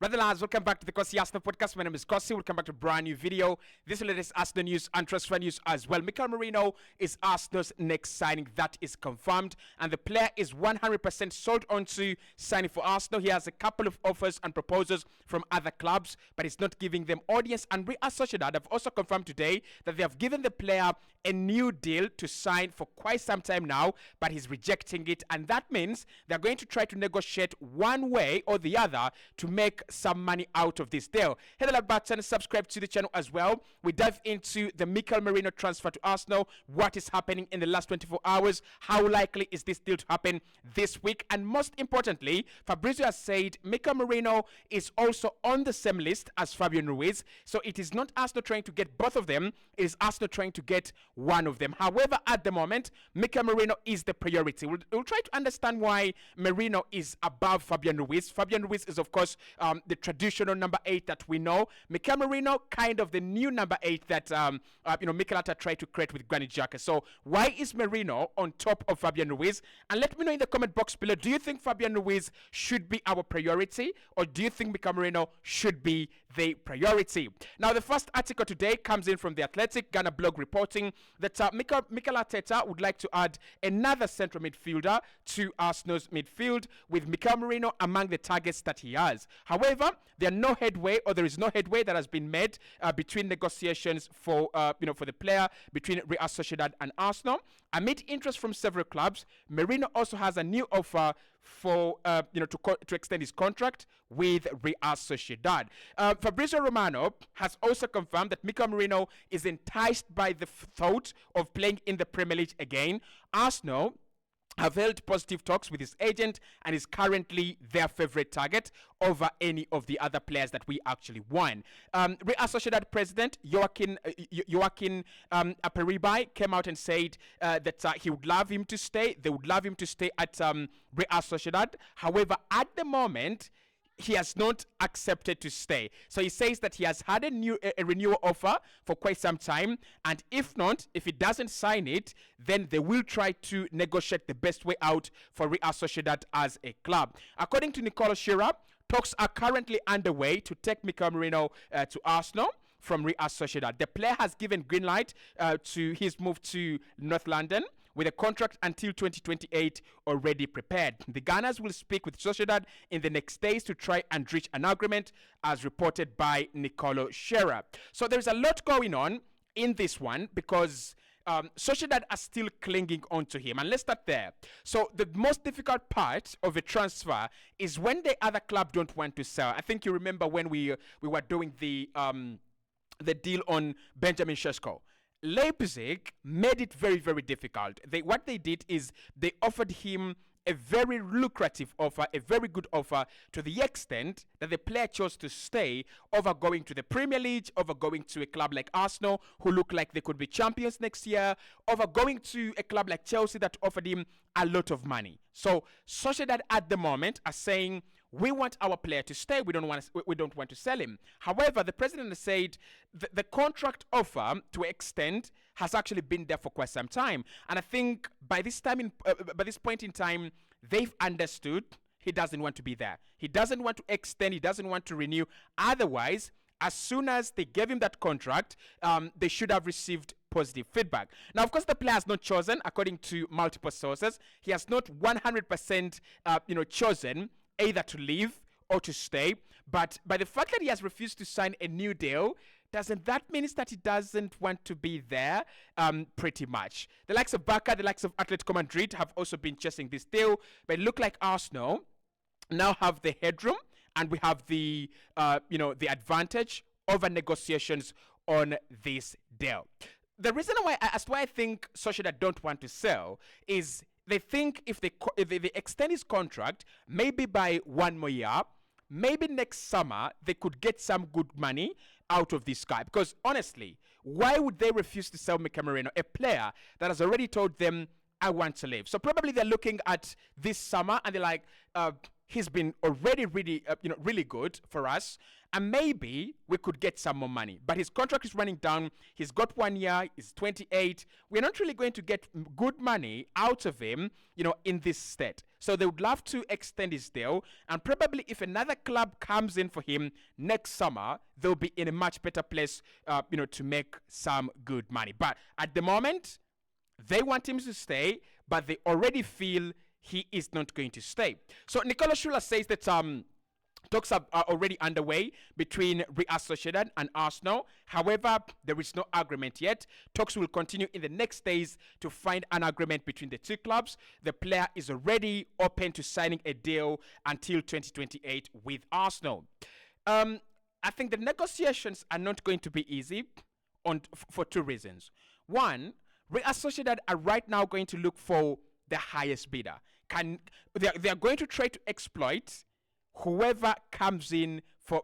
Brother lads, welcome back to the Cossy podcast. My name is Cossy. Welcome back to a brand new video. This is the latest Arsenal news and transfer news as well. Mikel Merino is Arsenal's next signing. That is confirmed. And the player is 100% sold on to signing for Arsenal. He has a couple of offers and proposals from other clubs, but he's not giving them audience. And Real Sociedad have also confirmed today that they have given the player a new deal to sign for quite some time now, but he's rejecting it. And that means they're going to try to negotiate one way or the other to make some money out of this deal. Hit the like button, subscribe to the channel as well. We dive into the Mikel Merino transfer to Arsenal, what is happening in the last 24 hours, how likely is this deal to happen this week, and most importantly, Fabrizio has said Mikel Merino is also on the same list as Fabian Ruiz, so it is not Arsenal trying to get both of them, it is Arsenal trying to get one of them. However, at the moment, Mikel Merino is the priority. We'll try to understand why Merino is above Fabian Ruiz. Fabian Ruiz is, of course, the traditional number 8 that we know. Mikel Merino, kind of the new number 8 that Mikel Arteta tried to create with Granit Xhaka. So why is Merino on top of Fabian Ruiz? And let me know in the comment box below, do you think Fabian Ruiz should be our priority, or do you think Mikel Merino should be the priority? Now, the first article today comes in from the Athletic, Ghana blog, reporting that Mikel Arteta would like to add another central midfielder to Arsenal's midfield, with Mikel Merino among the targets that he has. However, there is no headway that has been made between negotiations for the player between Real Sociedad and Arsenal. Amid interest from several clubs, Merino also has a new offer for to extend his contract with Real Sociedad. Fabrizio Romano has also confirmed that Mikel Merino is enticed by the thought of playing in the Premier League again. Arsenal have held positive talks with his agent and is currently their favorite target over any of the other players that we actually won. Real Sociedad president Joaquin Aperibai came out and said that he would love him to stay. They would love him to stay at Real Sociedad. However, at the moment, he has not accepted to stay. So he says that he has had a renewal offer for quite some time, and if he doesn't sign it, then they will try to negotiate the best way out for Real Sociedad as a club. According to Nicolo Shearer, talks are currently underway to take Mikel Merino to Arsenal from Real Sociedad. The player has given green light to his move to North London, with a contract until 2028 already prepared. The Gunners will speak with Sociedad in the next days to try and reach an agreement, as reported by Nicolo Shearer. So there's a lot going on in this one, because Sociedad are still clinging on to him. And let's start there. So the most difficult part of a transfer is when the other club don't want to sell. I think you remember when we were doing the deal on Benjamin Sesko. Leipzig made it very, very difficult. What they did is they offered him a very lucrative offer, a very good offer, to the extent that the player chose to stay over going to the Premier League, over going to a club like Arsenal, who look like they could be champions next year, over going to a club like Chelsea that offered him a lot of money. So Sociedad at the moment are saying, we want our player to stay. We don't want to sell him. However, the president has said the contract offer to extend has actually been there for quite some time, and I think by this point in time, they've understood he doesn't want to be there. He doesn't want to extend. He doesn't want to renew. Otherwise, as soon as they gave him that contract, they should have received positive feedback. Now, of course, the player has not chosen, according to multiple sources. He has not 100% chosen either to leave or to stay, but by the fact that he has refused to sign a new deal, doesn't that mean that he doesn't want to be there? Pretty much. The likes of Barca, the likes of Atletico Madrid have also been chasing this deal, but it looked like Arsenal now have the headroom, and we have the advantage over negotiations on this deal. The reason why I think Sociedad don't want to sell is they think if they extend his contract, maybe by one more year, maybe next summer, they could get some good money out of this guy. Because honestly, why would they refuse to sell Mikel Merino, a player that has already told them, I want to leave? So probably they're looking at this summer and they're like, he's been already really, really good for us, and maybe we could get some more money. But his contract is running down. He's got 1 year. He's 28. We're not really going to get good money out of him, in this state. So they would love to extend his deal, and probably if another club comes in for him next summer, they'll be in a much better place, to make some good money. But at the moment, they want him to stay, but they already feel he is not going to stay. So Nicola Schuler says that talks are already underway between Real Sociedad and Arsenal. However, there is no agreement yet. Talks will continue in the next days to find an agreement between the two clubs. The player is already open to signing a deal until 2028 with Arsenal. I think the negotiations are not going to be easy for two reasons. One, Real Sociedad are right now going to look for the highest bidder. They are going to try to exploit whoever comes in for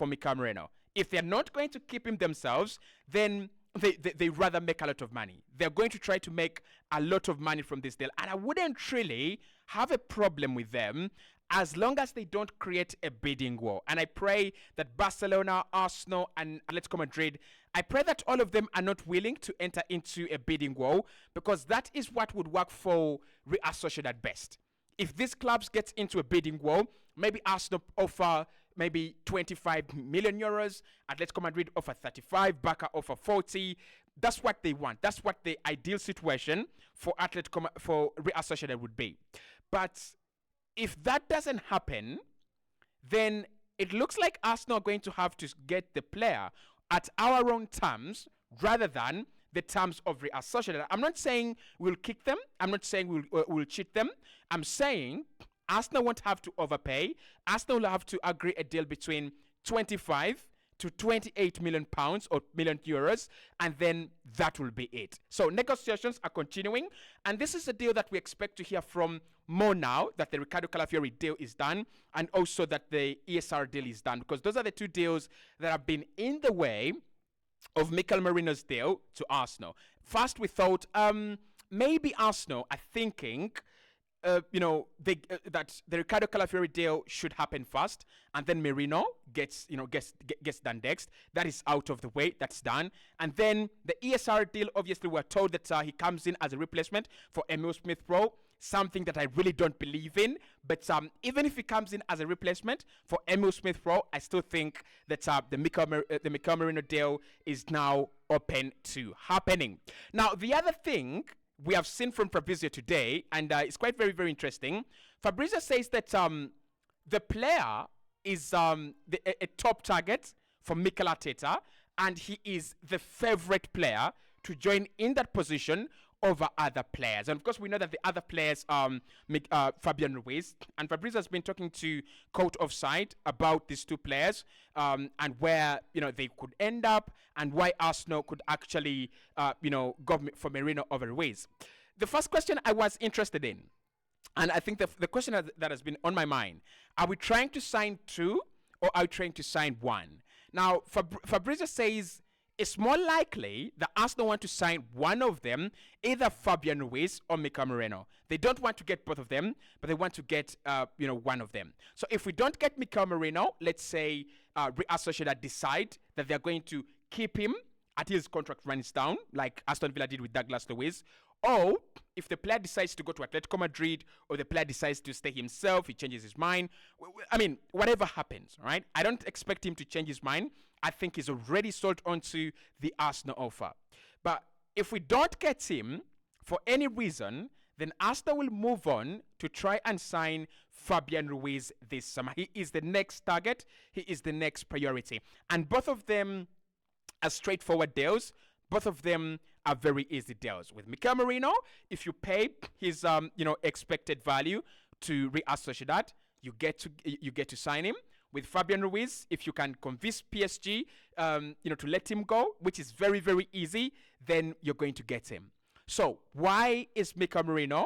Mikel Merino. If they're not going to keep him themselves, then they rather make a lot of money. They're going to try to make a lot of money from this deal. And I wouldn't really have a problem with them as long as they don't create a bidding war. And I pray that Barcelona, Arsenal, and Atletico Madrid, I pray that all of them are not willing to enter into a bidding war, because that is what would work for Real Sociedad best. If these clubs get into a bidding war, maybe Arsenal offer maybe 25 million euros, Atletico Madrid offer 35, Barca offer 40. That's what they want. That's what the ideal situation for Real Sociedad would be. But if that doesn't happen, then it looks like Arsenal are going to have to get the player at our own terms rather than the terms of Real Sociedad. I'm not saying we'll kick them. I'm not saying we'll cheat them. I'm saying Arsenal won't have to overpay. Arsenal will have to agree a deal between 25 to 28 million pounds or million euros, and then that will be it. So negotiations are continuing, and this is a deal that we expect to hear from more now that the Ricardo Calafiori deal is done, and also that the ESR deal is done, because those are the two deals that have been in the way of Mikel Merino's deal to Arsenal. First, we thought maybe Arsenal are thinking that the Ricardo Calafiori deal should happen first, and then Merino gets done next. That is out of the way. That's done. And then the ESR deal, obviously, we're told that he comes in as a replacement for Emil Smith-Rowe, something that I really don't believe in. But even if he comes in as a replacement for Emil Smith-Rowe, I still think that the Mikel Merino deal is now open to happening. Now, the other thing we have seen from Fabrizio today, and it's quite very, very interesting. Fabrizio says that the player is a top target for Mikel Arteta, and he is the favorite player to join in that position over other players. And of course, we know that the other players are Fabian Ruiz, and Fabrizio has been talking to Court Offside about these two players and where they could end up, and why Arsenal could actually go for Merino over Ruiz. The first question I was interested in, and I think the question that has been on my mind, are we trying to sign two or are we trying to sign one? Now, Fabrizio says it's more likely that Arsenal want to sign one of them, either Fabian Ruiz or Mikel Merino. They don't want to get both of them, but they want to get one of them. So if we don't get Mikel Merino, let's say Real Sociedad decide that they're going to keep him until his contract runs down, like Aston Villa did with Douglas Luiz. Or if the player decides to go to Atletico Madrid, or the player decides to stay himself, he changes his mind. I mean, whatever happens, right? I don't expect him to change his mind. I think he's already sold onto the Arsenal offer. But if we don't get him for any reason, then Arsenal will move on to try and sign Fabian Ruiz this summer. He is the next target. He is the next priority. And both of them are straightforward deals. Both of them are very easy deals. With Mikel Merino, if you pay his expected value to Real Sociedad, you get to sign him. With Fabian Ruiz, if you can convince PSG to let him go, which is very, very easy, then you're going to get him. So why is Mikel Merino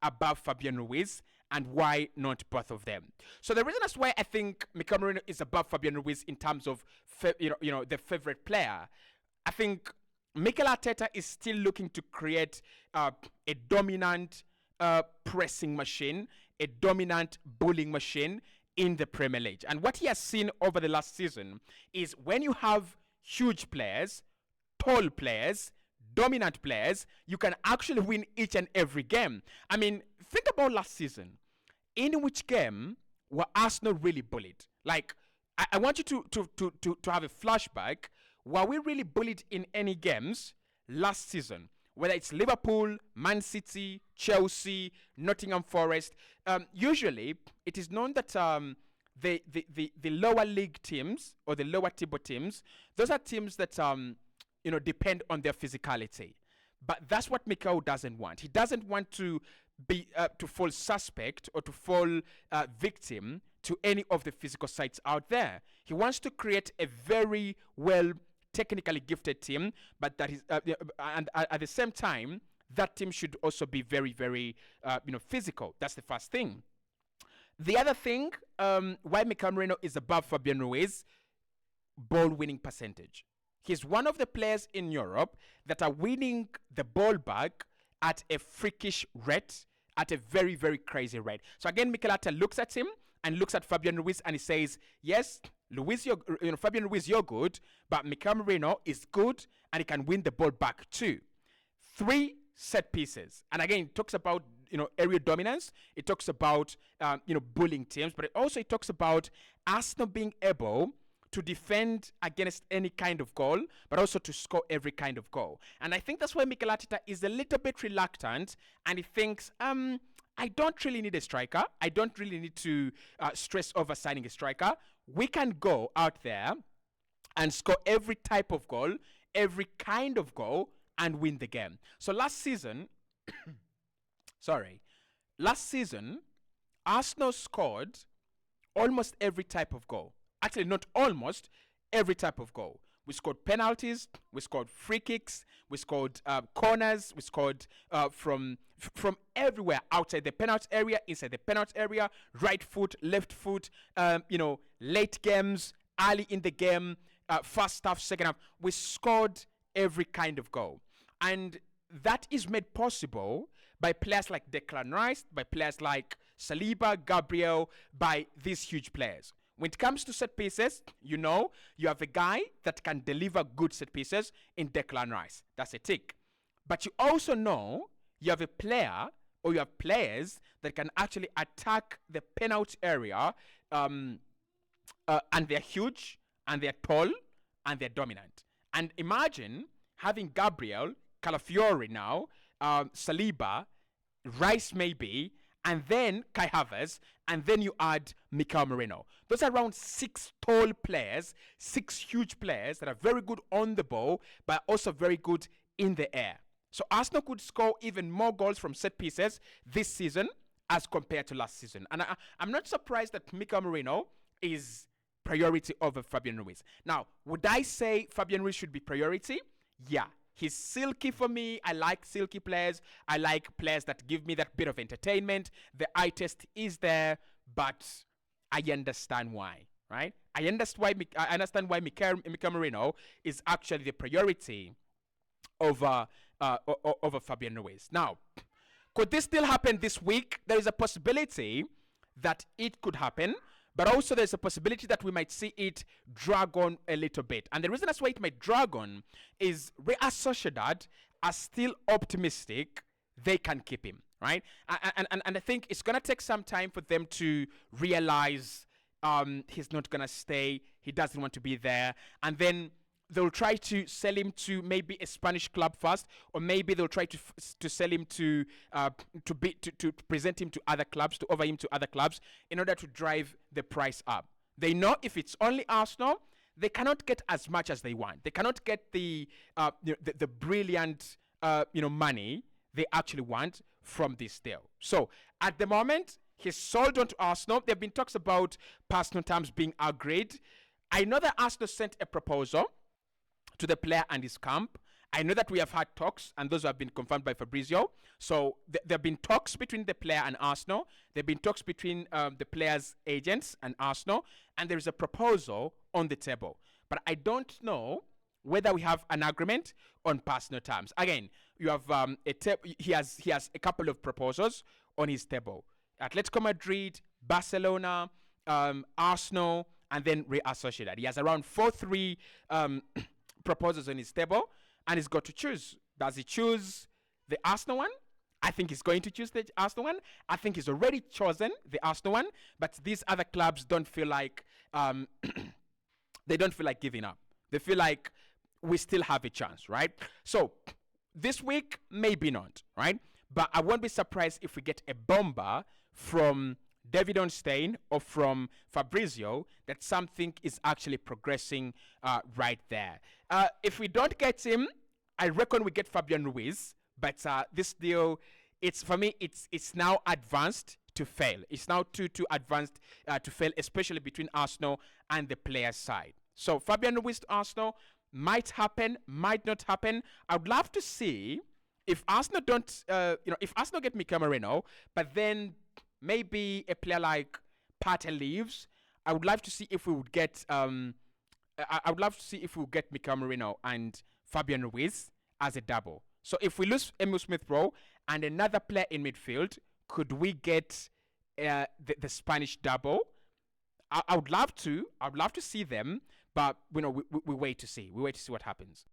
above Fabian Ruiz, and why not both of them? So the reason as why I think Mikel Merino is above Fabian Ruiz in terms of the favorite player, I think Mikel Arteta is still looking to create a dominant pressing machine, a dominant bowling machine in the Premier League. And what he has seen over the last season is when you have huge players, tall players, dominant players, you can actually win each and every game. I mean, think about last season. In which game were Arsenal really bullied? Like, I want you to have a flashback. Were we really bullied in any games last season? Whether it's Liverpool, Man City, Chelsea, Nottingham Forest. Usually, it is known that the lower league teams or the lower table teams, those are teams that depend on their physicality. But that's what Mikel doesn't want. He doesn't want to be to fall suspect or to fall victim to any of the physical sides out there. He wants to create a very well technically gifted team, but that is and at the same time that team should also be very, very physical. That's the first thing. The other thing, why Mikel Merino is above Fabian Ruiz, ball winning percentage. He's one of the players in Europe that are winning the ball back at a freakish rate, at a very, very crazy rate. So again, Mikel Arteta looks at him and looks at Fabian Ruiz and he says, yes, Fabian Ruiz, you're good, but Mikel Merino is good and he can win the ball back too. 3 set pieces. And again, it talks about area dominance. It talks about bullying teams, but it talks about Arsenal being able to defend against any kind of goal, but also to score every kind of goal. And I think that's why Mikel Arteta is a little bit reluctant, and he thinks, I don't really need a striker. I don't really need to stress over signing a striker. We can go out there and score every type of goal, every kind of goal, and win the game. So last season, Arsenal scored almost every type of goal. Actually, not almost, every type of goal. We scored penalties, we scored free kicks, we scored corners, we scored from everywhere, outside the penalty area, inside the penalty area, right foot, left foot, late games, early in the game, first half, second half. We scored every kind of goal. And that is made possible by players like Declan Rice, by players like Saliba, Gabriel, by these huge players. When it comes to set pieces, you have a guy that can deliver good set pieces in Declan Rice. That's a tick. But you also know you have a player or you have players that can actually attack the penalty area and they're huge and they're tall and they're dominant. And imagine having Gabriel, Calafiori now, Saliba, Rice maybe, and then Kai Havertz, and then you add Mikel Merino. Those are around 6 tall players, 6 huge players that are very good on the ball, but also very good in the air. So Arsenal could score even more goals from set pieces this season as compared to last season. And I'm not surprised that Mikel Merino is priority over Fabian Ruiz. Now, would I say Fabian Ruiz should be priority? Yeah. He's silky for me. I like silky players. I like players that give me that bit of entertainment. The eye test is there, but I understand why, right? I understand why Mikel Merino is actually the priority over Fabian Ruiz. Now, could this still happen this week? There is a possibility that it could happen, but also there's a possibility that we might see it drag on a little bit. And the reason that's why it might drag on is Real Sociedad are still optimistic they can keep him, right? And I think it's going to take some time for them to realize he's not going to stay. He doesn't want to be there. And then they'll try to sell him to maybe a Spanish club first, or maybe they'll try to sell him to present him to other clubs, to offer him to other clubs in order to drive the price up. They know if it's only Arsenal, they cannot get as much as they want. They cannot get the brilliant money they actually want from this deal. So at the moment, he's sold on to Arsenal. There have been talks about personal terms being agreed. I know that Arsenal sent a proposal to the player and his camp. I know that we have had talks, and those have been confirmed by Fabrizio. So there have been talks between the player and Arsenal. There have been talks between the player's agents and Arsenal, and there is a proposal on the table. But I don't know whether we have an agreement on personal terms. Again, you have he has a couple of proposals on his table. Atletico Madrid, Barcelona, Arsenal, and then Real Sociedad. He has around 4-3 proposals on his table, and he's got to choose. Does he choose the Arsenal one? I think he's going to choose the Arsenal one. I think he's already chosen the Arsenal one, but these other clubs don't feel like they don't feel like giving up. They feel like we still have a chance, right? So this week, maybe not, right? But I won't be surprised if we get a bomber from David Onstein or from Fabrizio that something is actually progressing right there. If we don't get him, I reckon we get Fabian Ruiz. But this deal, it's for me, it's now advanced to fail. It's now too advanced to fail, especially between Arsenal and the players' side. So Fabian Ruiz to Arsenal might happen, might not happen. I would love to see if Arsenal don't, if Arsenal get Mikel Merino, but then maybe a player like Partey leaves. I would love to see if we would get, I would love to see if we would get Mikel Merino and Fabian Ruiz as a double. So if we lose Emil Smith-Rowe and another player in midfield, could we get the Spanish double? I would love to. I would love to see them, but we wait to see. We wait to see what happens.